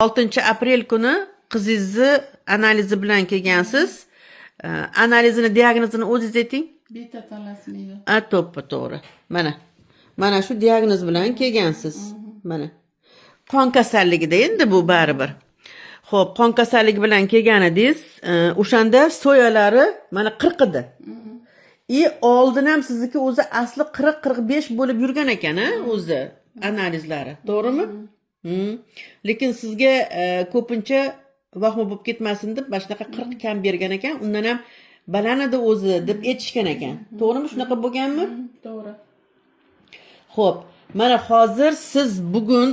6 aprel kuni qizingizni analizi bilan kelgansiz. Analizini, diagnozini o'zingiz ayting. Beta talasemiya. To'g'ri. Mana shu diagnoz bilan kelgansiz. Mana. Qon kasalligida endi bu baribir. Xo'p, qon kasalligi bilan kelganidingiz, o'shanda soyalari mana 40 edi. Oldin ham sizniki o'zi asli 40-45 bo'lib yurgan ekan, o'zi analizlari. To'g'rimi? Lekin sizga ko'pincha vahma bo'lib ketmasin deb mana shunaqa 40 kam bergan ekan. Undan ham baland edi o'zi deb aytishgan ekan. To'g'rimi? Shunaqa bo'lganmi? To'g'ri. Xo'p, mana hozir siz bugun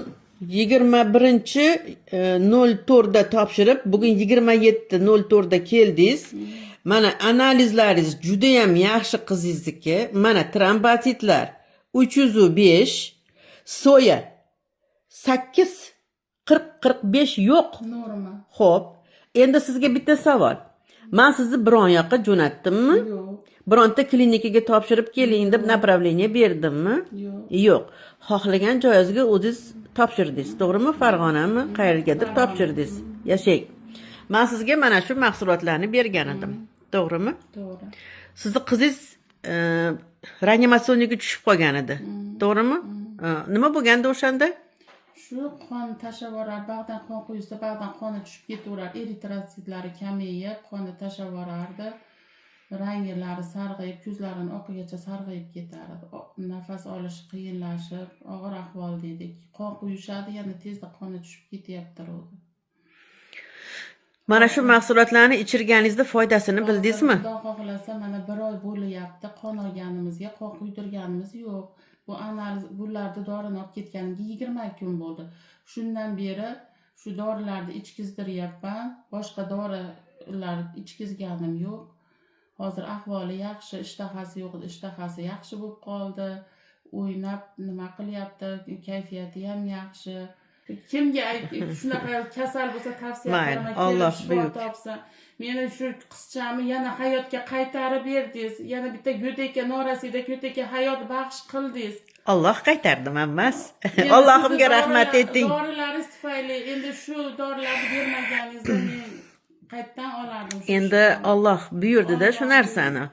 21-04da topshirib, bugun 27-04da keldingiz. Mana analizlaringiz juda ham yaxshi qizingizniki. Mana trombositlar 305, soya 8, 40-45 yo'q. Norma. Xo'p, endi sizga bitta savol. Men sizni biron yoqqa jo'natdimmi? Yo'q. Bironta klinikaga topshirib keling deb направление berdimmi? Yo'q. Xohlagan joyingizga o'zingiz topshirdingiz, to'g'rimi? Farg'onami, qayergadir topshirdingiz. Yashang. Men sizga mana shu mahsulotlarni bergan edim. To'g'rimi? To'g'ri. Sizni qizingiz reanimatsiyaga tushib qolgan edi. To'g'rimi? Nima bo'lgandi o'shanda? Shu qon tashavorlar, ba'zan qon quysa, ba'zan qoni tushib ketaverar. Eritrotsitlari kamayib, qonni tashavorardi. Ranglari sarg'ayib, ko'zlarining oqigacha sarg'ayib ketardi. Nafas olish qiyinlashib, og'ir ahvol dedik. Qon quyishadi, yana tezda qoni tushib ketyapti. Mana shu mahsulotlarni ichirganingizda foydasini bildingizmi? Xudo xohlasa, mana 1 oy bo'lyapti. Qon olganimizga, qon quydirganimiz yo'q. Bu analiz bularni dorini olib ketganiga 20 kun bo'ldi. Shundan beri shu dorilarni ichkizdiryapman. Boshqa dorilar ichkizganim yo'q. Hozir ahvoli yaxshi, ishtahasi yo'q edi, ishtahasi yaxshi bo'lib qoldi. O'ynab nima qilyapti, kayfiyati ham yaxshi. Kimga shunaqa kasal bo'lsa tavsiya qilaman, Alloh shifo topsin. Meni shu qizchami yana hayotga qaytarib berdingiz. Yana bitta go'dakka, norasida go'dakka hayot baxsh qildingiz. Alloh qaytardi, emas. Allohimga rahmat ayting. Dorilaringiz tufayli endi shu dorilarni bermaganingizda men qayerdan olardim? Endi Alloh buyurdi-da shu narsani.